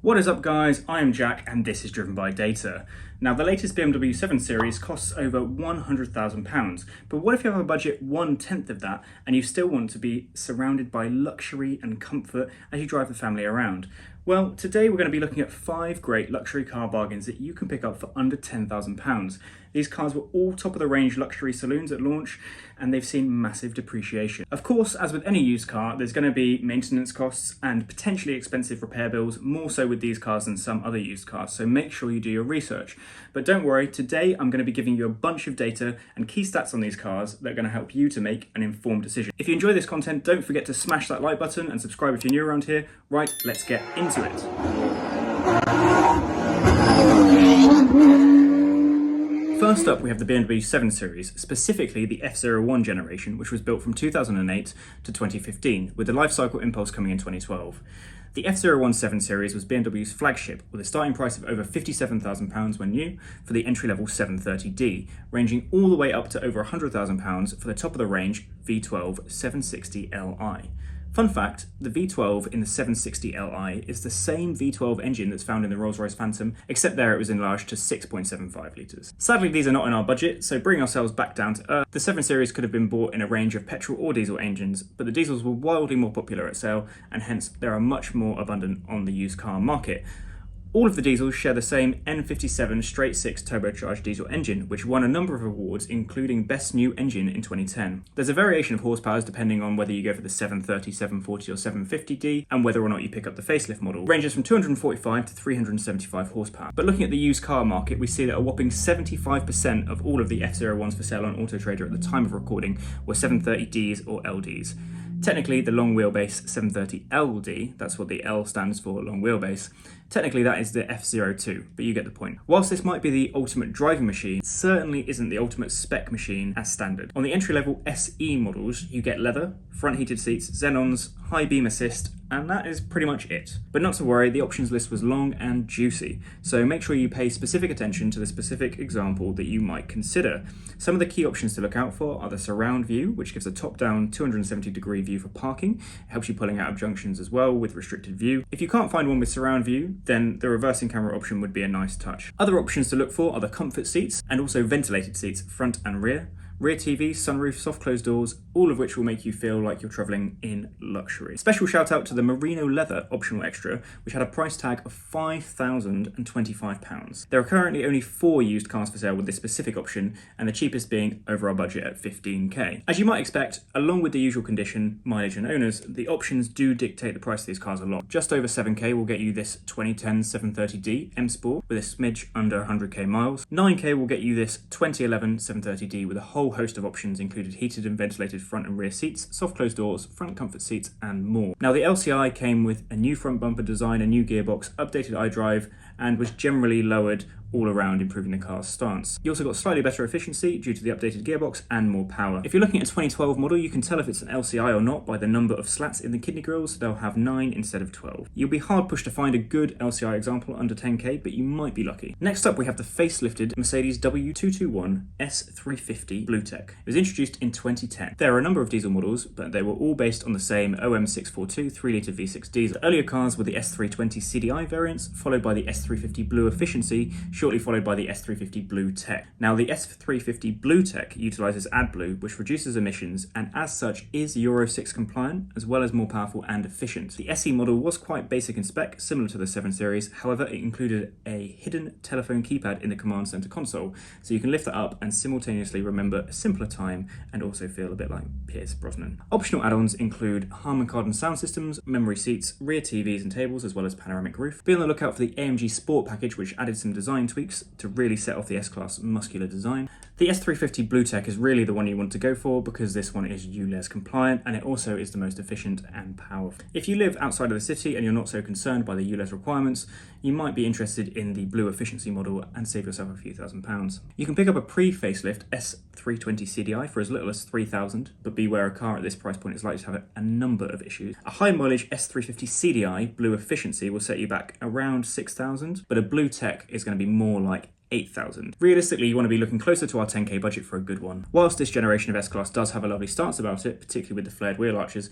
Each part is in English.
What is up guys, I am Jack and this is Driven by Data. Now the latest BMW 7 Series costs over £100,000, but what if you have a budget 1/10 of that and you still want to be surrounded by luxury and comfort as you drive the family around? Well, today we're going to be looking at 5 great luxury car bargains that you can pick up for under £10,000. These cars were all top of the range luxury saloons at launch and they've seen massive depreciation. Of course, as with any used car, there's going to be maintenance costs and potentially expensive repair bills, more so with these cars than some other used cars, so make sure you do your research. But don't worry, today I'm going to be giving you a bunch of data and key stats on these cars that are going to help you to make an informed decision. If you enjoy this content, don't forget to smash that like button and subscribe if you're new around here. Right, let's get into it. First up, we have the BMW 7 Series, specifically the F01 generation, which was built from 2008 to 2015, with the life cycle impulse coming in 2012. The F01 7 Series was BMW's flagship, with a starting price of over £57,000 when new for the entry-level 730D, ranging all the way up to over £100,000 for the top-of-the-range V12 760 Li. Fun fact, the V12 in the 760 Li is the same V12 engine that's found in the Rolls-Royce Phantom, except there it was enlarged to 6.75 litres. Sadly, these are not in our budget, so bringing ourselves back down to earth, the 7 Series could have been bought in a range of petrol or diesel engines, but the diesels were wildly more popular at sale, and hence they are much more abundant on the used car market. All of the diesels share the same N57 straight-six turbocharged diesel engine, which won a number of awards, including Best New Engine in 2010. There's a variation of horsepowers depending on whether you go for the 730, 740 or 750D, and whether or not you pick up the facelift model. It ranges from 245 to 375 horsepower. But looking at the used car market, we see that a whopping 75% of all of the F01s for sale on Auto Trader at the time of recording were 730Ds or LDs. Technically, the long wheelbase 730 LD, that's what the L stands for, long wheelbase, technically that is the F02, but you get the point. Whilst this might be the ultimate driving machine, it certainly isn't the ultimate spec machine as standard. On the entry-level SE models, you get leather, front heated seats, xenons, high beam assist, and that is pretty much it. But not to worry, the options list was long and juicy, so make sure you pay specific attention to the specific example that you might consider. Some of the key options to look out for are the surround view, which gives a top-down 270-degree view for parking. It helps you pulling out of junctions as well with restricted view. If you can't find one with surround view, then the reversing camera option would be a nice touch. Other options to look for are the comfort seats and also ventilated seats front and rear. Rear TV, sunroof, soft closed doors, all of which will make you feel like you're travelling in luxury. Special shout out to the merino leather optional extra, which had a price tag of £5,025. There are currently only 4 used cars for sale with this specific option, and the cheapest being over our budget at 15k. As you might expect, along with the usual condition, mileage and owners, the options do dictate the price of these cars a lot. Just over 7k will get you this 2010 730D M Sport with a smidge under 100k miles. 9k will get you this 2011 730D with a whole host of options, included heated and ventilated front and rear seats, soft closed doors, front comfort seats and more. Now the LCI came with a new front bumper design, a new gearbox, updated iDrive, and was generally lowered all around, improving the car's stance. You also got slightly better efficiency due to the updated gearbox and more power. If you're looking at a 2012 model, you can tell if it's an LCI or not by the number of slats in the kidney grills. They'll have 9 instead of 12. You'll be hard pushed to find a good LCI example under 10k, but you might be lucky. Next up, we have the facelifted Mercedes W221 S350 BlueTech. It was introduced in 2010. There are a number of diesel models, but they were all based on the same OM642 3-litre V6 diesel. Earlier cars were the S320 CDI variants, followed by the S350 Blue Efficiency, shortly followed by the S350 BlueTech. Now the S350 BlueTech utilises AdBlue, which reduces emissions and as such is Euro 6 compliant, as well as more powerful and efficient. The SE model was quite basic in spec, similar to the 7 Series, however it included a hidden telephone keypad in the command center console, so you can lift that up and simultaneously remember a simpler time and also feel a bit like Pierce Brosnan. Optional add-ons include Harman Kardon sound systems, memory seats, rear TVs and tables, as well as panoramic roof. Be on the lookout for the AMG Sport package, which added some design tweaks to really set off the S-Class muscular design. The S350 BlueTech is really the one you want to go for because this one is ULEZ compliant and it also is the most efficient and powerful. If you live outside of the city and you're not so concerned by the ULEZ requirements, you might be interested in the Blue Efficiency model and save yourself a few £1,000s. You can pick up a pre-facelift S320 CDI for as little as £3,000, but beware, a car at this price point is likely to have a number of issues. A high mileage S350 CDI Blue Efficiency will set you back around £6,000, but a BlueTech is going to be more like 8,000. Realistically, you want to be looking closer to our 10k budget for a good one. Whilst this generation of S-Class does have a lovely stance about it, particularly with the flared wheel arches,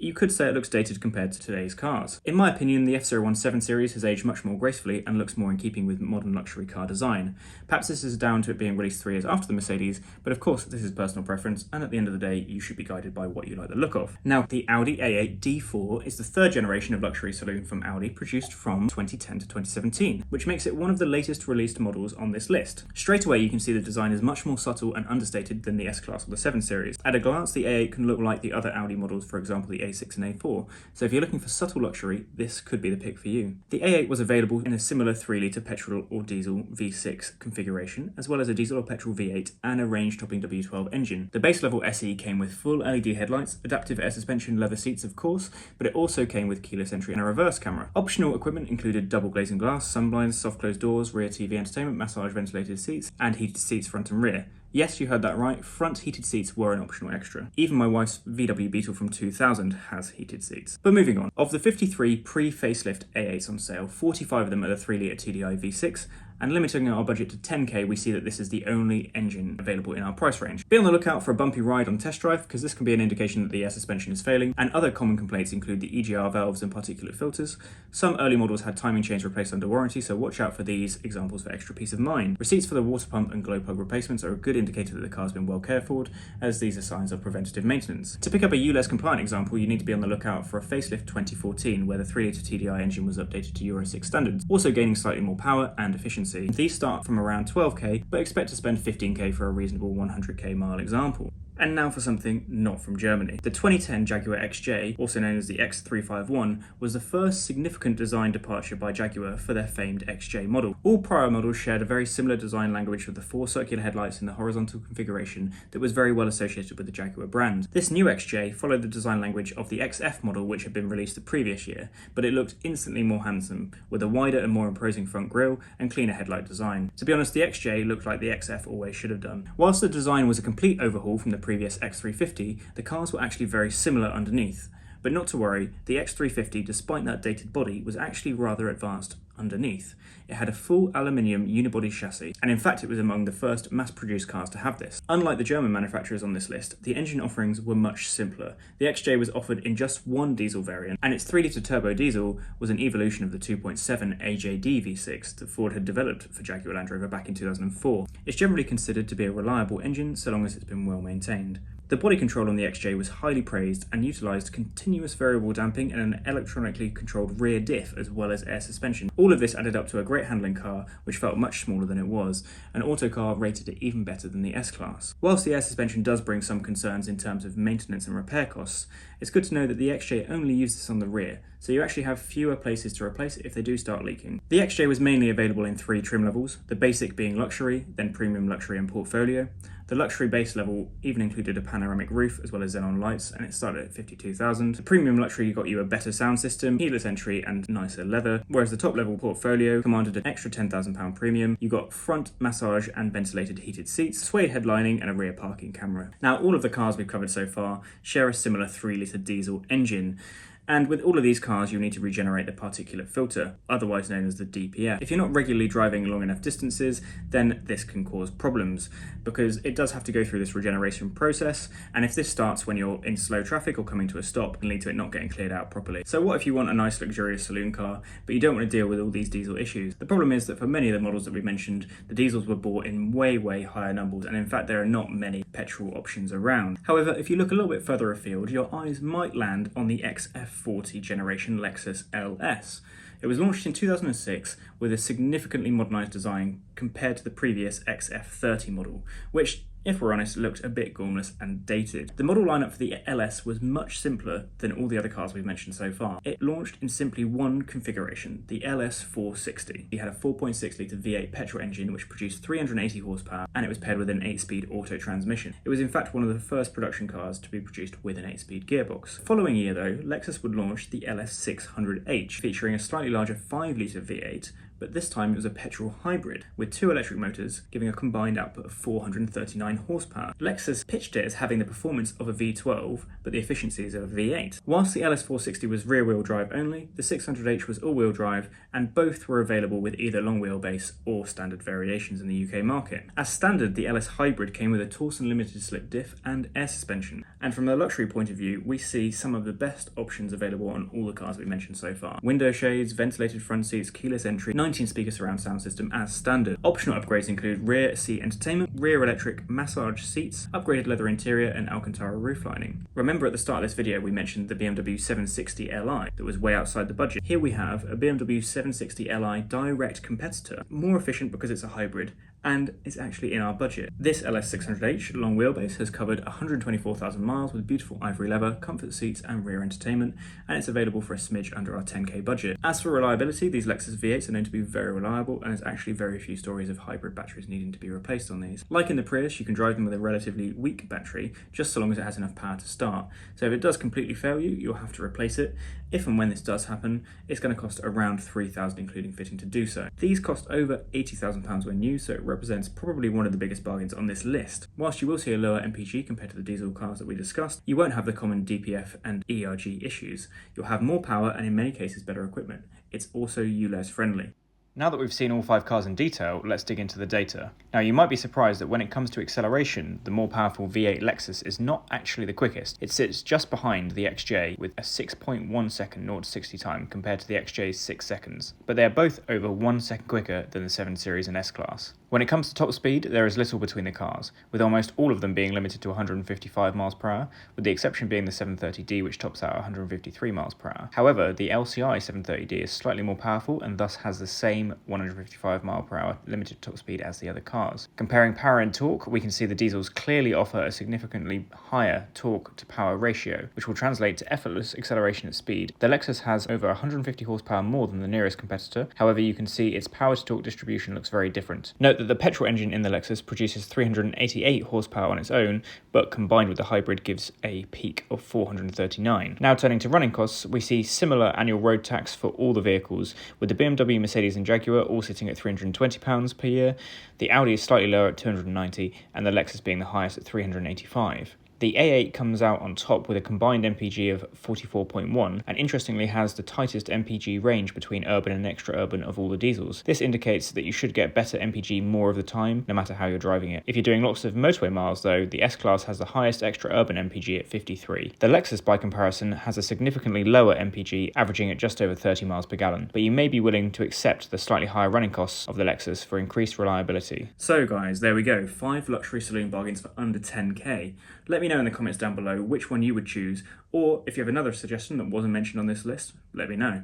you could say it looks dated compared to today's cars. In my opinion, the F017 series has aged much more gracefully and looks more in keeping with modern luxury car design. Perhaps this is down to it being released 3 years after the Mercedes, but of course this is personal preference, and at the end of the day you should be guided by what you like the look of. Now, the Audi A8 D4 is the third generation of luxury saloon from Audi, produced from 2010 to 2017, which makes it one of the latest released models on this list. Straight away you can see the design is much more subtle and understated than the S-Class or the 7 Series. At a glance, the A8 can look like the other Audi models, for example the A6 and A4, so if you're looking for subtle luxury, this could be the pick for you. The A8 was available in a similar 3-litre petrol or diesel V6 configuration, as well as a diesel or petrol V8 and a range-topping W12 engine. The base level SE came with full LED headlights, adaptive air suspension, leather seats of course, but it also came with keyless entry and a reverse camera. Optional equipment included double glazing glass, sunblinds, soft closed doors, rear TV entertainment, massage ventilated seats, and heated seats front and rear. Yes, you heard that right, front heated seats were an optional extra. Even my wife's VW Beetle from 2000 has heated seats. But moving on, of the 53 pre-facelift A8s on sale, 45 of them are the 3-litre TDI V6, and limiting our budget to 10k, we see that this is the only engine available in our price range. Be on the lookout for a bumpy ride on test drive, because this can be an indication that the air suspension is failing, and other common complaints include the EGR valves and particulate filters. Some early models had timing chains replaced under warranty, so watch out for these examples for extra peace of mind. Receipts for the water pump and glow plug replacements are a good indicator that the car's been well cared for, as these are signs of preventative maintenance. To pick up a ULEZ compliant example, you need to be on the lookout for a facelift 2014, where the 3-litre TDI engine was updated to Euro 6 standards, also gaining slightly more power and efficiency. These start from around 12k, but expect to spend 15k for a reasonable 100k mile example. And now for something not from Germany. The 2010 Jaguar XJ, also known as the X351, was the first significant design departure by Jaguar for their famed XJ model. All prior models shared a very similar design language with the 4 circular headlights in the horizontal configuration that was very well associated with the Jaguar brand. This new XJ followed the design language of the XF model, which had been released the previous year, but it looked instantly more handsome, with a wider and more imposing front grille and cleaner headlight design. To be honest, the XJ looked like the XF always should have done. Whilst the design was a complete overhaul from the previous X350, the cars were actually very similar underneath. But not to worry, the X350, despite that dated body, was actually rather advanced underneath. It had a full aluminium unibody chassis, and in fact it was among the first mass-produced cars to have this. Unlike the German manufacturers on this list, the engine offerings were much simpler. The XJ was offered in just one diesel variant, and its 3-litre turbo diesel was an evolution of the 2.7 AJD V6 that Ford had developed for Jaguar Land Rover back in 2004. It's generally considered to be a reliable engine so long as it's been well maintained. The body control on the XJ was highly praised and utilised continuous variable damping and an electronically controlled rear diff as well as air suspension. All of this added up to a great handling car which felt much smaller than it was. An Autocar rated it even better than the S-Class. Whilst the air suspension does bring some concerns in terms of maintenance and repair costs, it's good to know that the XJ only uses this on the rear, so you actually have fewer places to replace it if they do start leaking. The XJ was mainly available in 3 trim levels, the basic being luxury, then premium luxury and portfolio. The luxury base level even included a panoramic roof as well as xenon lights, and it started at 52,000. The premium luxury got you a better sound system, keyless entry and nicer leather, whereas the top level portfolio commanded an extra £10,000 premium. You got front massage and ventilated heated seats, suede headlining and a rear parking camera. Now all of the cars we've covered so far share a similar 3-litre diesel engine. And with all of these cars, you need to regenerate the particulate filter, otherwise known as the DPF. If you're not regularly driving long enough distances, then this can cause problems, because it does have to go through this regeneration process, and if this starts when you're in slow traffic or coming to a stop, it can lead to it not getting cleared out properly. So what if you want a nice luxurious saloon car, but you don't want to deal with all these diesel issues? The problem is that for many of the models that we mentioned, the diesels were bought in way higher numbers, and in fact there are not many petrol options around. However, if you look a little bit further afield, your eyes might land on the XF40 generation Lexus LS. It was launched in 2006 with a significantly modernised design compared to the previous XF30 model, which, if we're honest, looked a bit gormless and dated. The model lineup for the LS was much simpler than all the other cars we've mentioned so far. It launched in simply one configuration, the LS 460. It had a 4.6-litre V8 petrol engine which produced 380 horsepower, and it was paired with an 8-speed auto transmission. It was in fact one of the first production cars to be produced with an 8-speed gearbox. The following year though, Lexus would launch the LS 600H, featuring a slightly larger 5-litre V8 but this time it was a petrol hybrid with 2 electric motors giving a combined output of 439 horsepower. Lexus pitched it as having the performance of a V12 but the efficiencies of a V8. Whilst the LS460 was rear-wheel drive only, the 600H was all-wheel drive, and both were available with either long wheelbase or standard variations in the UK market. As standard, the LS Hybrid came with a Torsen limited slip diff and air suspension, and from the luxury point of view we see some of the best options available on all the cars we mentioned so far. Window shades, ventilated front seats, keyless entry, 19 speaker surround sound system as standard. Optional upgrades include rear seat entertainment, rear electric massage seats, upgraded leather interior and Alcantara roof lining. Remember at the start of this video we mentioned the BMW 760 Li that was way outside the budget. Here we have a BMW 760 Li direct competitor, more efficient because it's a hybrid, and it's actually in our budget. This LS600H long wheelbase has covered 124,000 miles with beautiful ivory leather, comfort seats and rear entertainment, and it's available for a smidge under our 10k budget. As for reliability, these Lexus V8s are known to be very reliable, and there's actually very few stories of hybrid batteries needing to be replaced on these. Like in the Prius, you can drive them with a relatively weak battery, just so long as it has enough power to start. So if it does completely fail you, you'll have to replace it. If and when this does happen, it's going to cost around $3,000 including fitting to do so. These cost over £80,000 when new, so it represents probably one of the biggest bargains on this list. Whilst you will see a lower MPG compared to the diesel cars that we discussed, you won't have the common DPF and ERG issues. You'll have more power and in many cases better equipment. It's also ULEZ friendly. Now that we've seen all 5 cars in detail, let's dig into the data. Now you might be surprised that when it comes to acceleration, the more powerful V8 Lexus is not actually the quickest. It sits just behind the XJ with a 6.1 second 0 to 60 time compared to the XJ's 6 seconds. But they are both over 1 second quicker than the 7 Series and S-Class. When it comes to top speed, there is little between the cars, with almost all of them being limited to 155 miles per hour, with the exception being the 730D which tops out at 153 miles per hour. However, the LCI 730D is slightly more powerful and thus has the same 155 mile per hour limited top speed as the other cars. Comparing power and torque, we can see the diesels clearly offer a significantly higher torque to power ratio, which will translate to effortless acceleration at speed. The Lexus has over 150 horsepower more than the nearest competitor, however you can see its power to torque distribution looks very different. Note that the petrol engine in the Lexus produces 388 horsepower on its own, but combined with the hybrid gives a peak of 439. Now turning to running costs, we see similar annual road tax for all the vehicles, with the BMW, Mercedes and Jaguar all sitting at £320 per year, the Audi is slightly lower at £290, and the Lexus being the highest at £385. The A8 comes out on top with a combined MPG of 44.1 and interestingly has the tightest MPG range between urban and extra urban of all the diesels. This indicates that you should get better MPG more of the time, no matter how you're driving it. If you're doing lots of motorway miles though, the S-Class has the highest extra urban MPG at 53. The Lexus by comparison has a significantly lower MPG, averaging at just over 30 miles per gallon, but you may be willing to accept the slightly higher running costs of the Lexus for increased reliability. So guys, there we go, 5 luxury saloon bargains for under 10k. Let me know in the comments down below which one you would choose, or if you have another suggestion that wasn't mentioned on this list, let me know.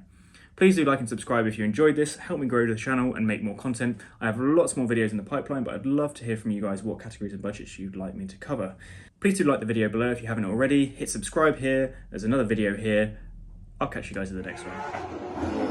Please do like and subscribe if you enjoyed this, help me grow the channel and make more content. I have lots more videos in the pipeline, but I'd love to hear from you guys what categories and budgets you'd like me to cover. Please do like the video below if you haven't already, hit subscribe here, there's another video here. I'll catch you guys in the next one.